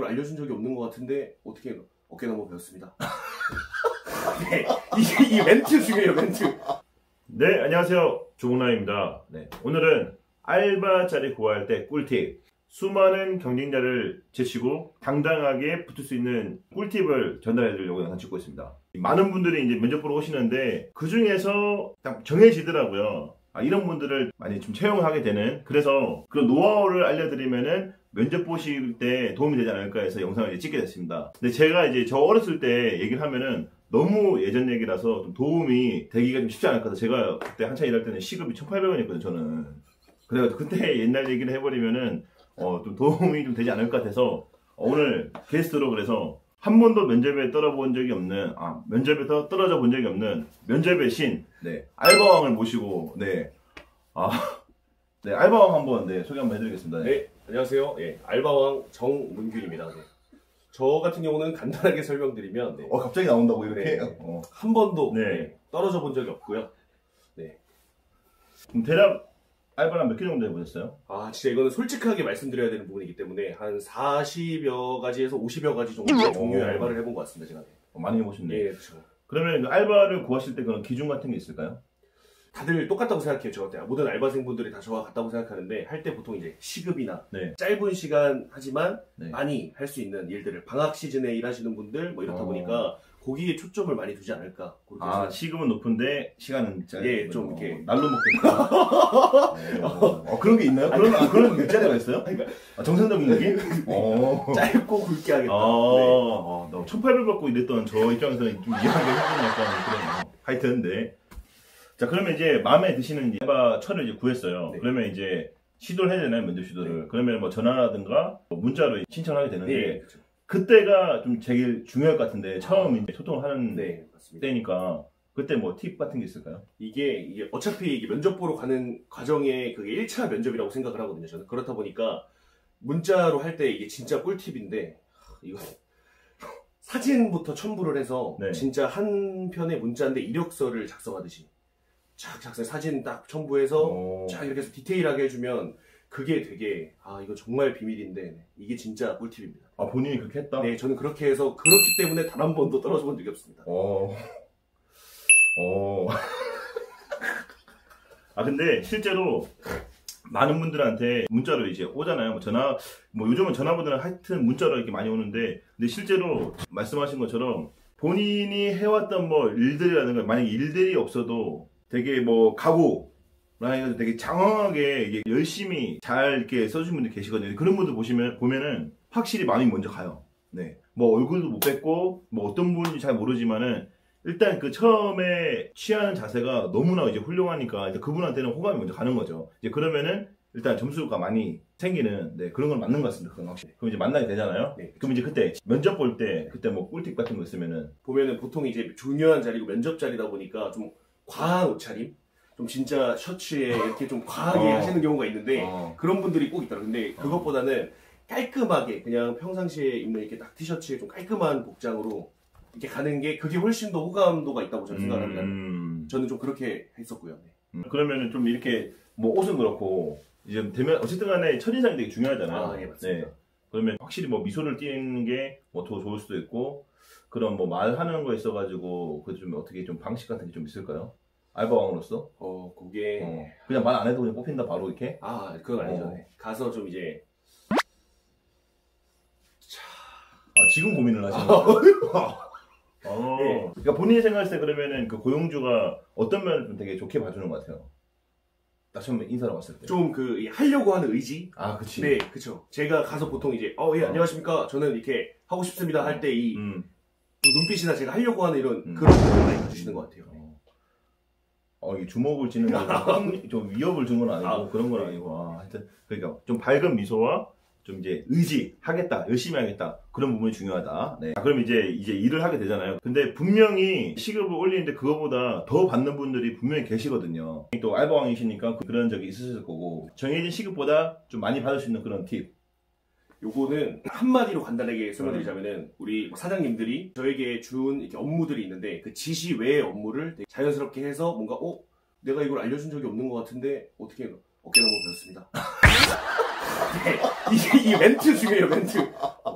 알려준 적이 없는 것 같은데 어떻게 어깨너머 배웠습니다. 네, 이 멘트 중요해요, 멘트. 네, 안녕하세요. 조국남입니다. 네, 오늘은 알바 자리 구할 때 꿀팁. 수많은 경쟁자를 제치고 당당하게 붙을 수 있는 꿀팁을 전달해 드리려고 영상 찍고 있습니다. 많은 분들이 이제 면접 보러 오시는데 그 중에서 딱 정해지더라고요. 이런 분들을 많이 좀 채용을 하게 되는, 그래서 그런 노하우를 알려드리면은 면접 보실 때 도움이 되지 않을까 해서 영상을 이제 찍게 됐습니다. 근데 제가 이제 저 어렸을 때 얘기를 하면은 너무 예전 얘기라서 좀 도움이 되기가 좀 쉽지 않을까 해서, 제가 그때 한창 일할 때는 시급이 1,800원이었거든요, 저는. 그래가지고 그때 옛날 얘기를 해버리면은 좀 도움이 좀 되지 않을 것 같아서 오늘 게스트로, 그래서 한 번도 면접에 떨어본 적이 없는, 면접에서 떨어져 본 적이 없는 면접의 신, 네, 알바왕을 모시고, 네, 알바왕 한번, 소개 한번 해드리겠습니다. 네, 안녕하세요. 예, 알바왕 정문균입니다. 네. 저 같은 경우는 간단하게 설명드리면, 네. 갑자기 나온다고 이렇게? 네. 한 번도 네. 떨어져 본 적이 없고요. 네. 그럼 대략 알바랑 몇 개 정도 해보셨어요? 진짜 이거는 솔직하게 말씀드려야 되는 부분이기 때문에 한 40여 가지에서 50여 가지 정도의 종류의 알바를 해본 것 같습니다, 제가. 많이 해보셨네요. 예, 그렇죠. 그러면 알바를 구하실 때 그런 기준 같은 게 있을까요? 다들 똑같다고 생각해요. 제가 모든 알바생분들이 다 저와 같다고 생각하는데, 할 때 보통 이제 시급이나 네. 짧은 시간 하지만 네. 많이 할 수 있는 일들을, 방학 시즌에 일하시는 분들 뭐 이렇다 보니까 거기에 초점을 많이 두지 않을까. 그렇게 시급은 높은데 시간은 짧은. 예, 좀 이렇게 날로 먹겠다. 그런 게 있나요? 그런 일자리가 있어요? 정상적인 얘기? 짧고 굵게 하겠다. 나 1,800 받고 이랬던 저 입장에서는 좀 이해하기 힘든 약간 그런. 하여튼, 네. 자, 그러면 이제 마음에 드시는 알바 처를 이제 구했어요. 네. 그러면 이제 시도를 해야 되나요? 면접 시도를. 네. 그러면 뭐 전화라든가 뭐 문자로 신청하게 되는데, 네, 그렇죠. 그때가 좀 제일 중요할 것 같은데, 처음 이제 소통을 하는 맞습니다. 때니까 그때 뭐 팁 같은 게 있을까요? 이게 어차피 이게 면접 보러 가는 과정에 그게 1차 면접이라고 생각을 하거든요, 저는. 그렇다 보니까 문자로 할 때 이게 진짜 꿀팁인데, 이거 사진부터 첨부를 해서, 네. 진짜 한 편의 문자인데 이력서를 작성하듯이 쫙 사진 딱 첨부해서 쫙 이렇게 해서 디테일하게 해주면 그게 되게 이거 정말 비밀인데 이게 진짜 꿀팁입니다. 본인이 그렇게 했다? 네, 저는 그렇게 해서, 그렇기 때문에 단 한 번도 떨어져 본 적이 없습니다. 근데 실제로 많은 분들한테 문자로 이제 오잖아요. 요즘은 전화보다는 하여튼 문자로 이렇게 많이 오는데, 근데 실제로 말씀하신 것처럼 본인이 해왔던 뭐 일들이라든가, 만약에 일들이 없어도 되게 각오를 해가지고 되게 장황하게 이게 열심히 잘 이렇게 써주신 분들 계시거든요. 그런 분들 보면은 확실히 마음이 먼저 가요. 네. 얼굴도 못 뵙고, 어떤 분인지 잘 모르지만은, 일단 그 처음에 취하는 자세가 너무나 이제 훌륭하니까 이제 그분한테는 호감이 먼저 가는 거죠. 이제 그러면은 일단 점수가 많이 생기는, 그런 건 맞는 것 같습니다. 그건 확실히. 그럼 이제 만나게 되잖아요. 네, 그럼 이제 그때 면접 볼 때 그때 꿀팁 같은 거 있으면은, 보면은 보통 이제 중요한 자리고 면접 자리다 보니까 좀 과한 옷차림, 좀 진짜 셔츠에 이렇게 좀 과하게 하시는 경우가 있는데, 그런 분들이 꼭 있더라고요. 근데 그것보다는 깔끔하게 그냥 평상시에 입는 이렇게 딱 티셔츠에 좀 깔끔한 복장으로 이렇게 가는 게, 그게 훨씬 더 호감도가 있다고 저는 생각합니다. 저는 좀 그렇게 했었고요. 네. 그러면은 좀 이렇게 옷은 그렇고 이제 되면 어쨌든 간에 첫인상이 되게 중요하잖아요. 예, 맞습니다. 네. 그러면 확실히 미소를 띠는 게 더 좋을 수도 있고, 그런 말하는 거에 있어가지고 그 좀 어떻게 좀 방식 같은 게 좀 있을까요? 알바왕으로서? 그게 그냥 말 안 해도 그냥 뽑힌다 바로 이렇게? 그건 아니죠. 네. 가서 좀 이제 지금 고민을 하시는 거예요? 네. 그러니까 본인이 생각했을 때 그러면은 그 고용주가 어떤 면을 좀 되게 좋게 봐주는 것 같아요? 딱 처음에 인사를 왔을 때. 좀 하려고 하는 의지? 그치. 네, 그쵸. 제가 가서 보통 이제, 예, 안녕하십니까. 저는 이렇게 하고 싶습니다. 할 때 눈빛이나 제가 하려고 하는 이런 그런 부분을 많이 봐주시는 것 같아요. 이게 주먹을 쥐는 거, 좀 위협을 준 건 아니고, 그런 건 아니고, 하여튼, 그러니까 좀 밝은 미소와 좀 이제 의지, 하겠다, 열심히 하겠다, 그런 부분이 중요하다. 네. 그럼 이제 일을 하게 되잖아요. 근데 분명히 시급을 올리는데 그거보다 더 받는 분들이 분명히 계시거든요. 또 알바왕이시니까 그런 적이 있으실 거고, 정해진 시급보다 좀 많이 받을 수 있는 그런 팁. 요거는 한마디로 간단하게 설명드리자면은, 우리 사장님들이 저에게 준 이렇게 업무들이 있는데, 그 지시 외의 업무를 되게 자연스럽게 해서 뭔가 내가 이걸 알려준 적이 없는 것 같은데 어떻게 어깨너머 배웠습니다. 네, 이 멘트 중요해요, 멘트.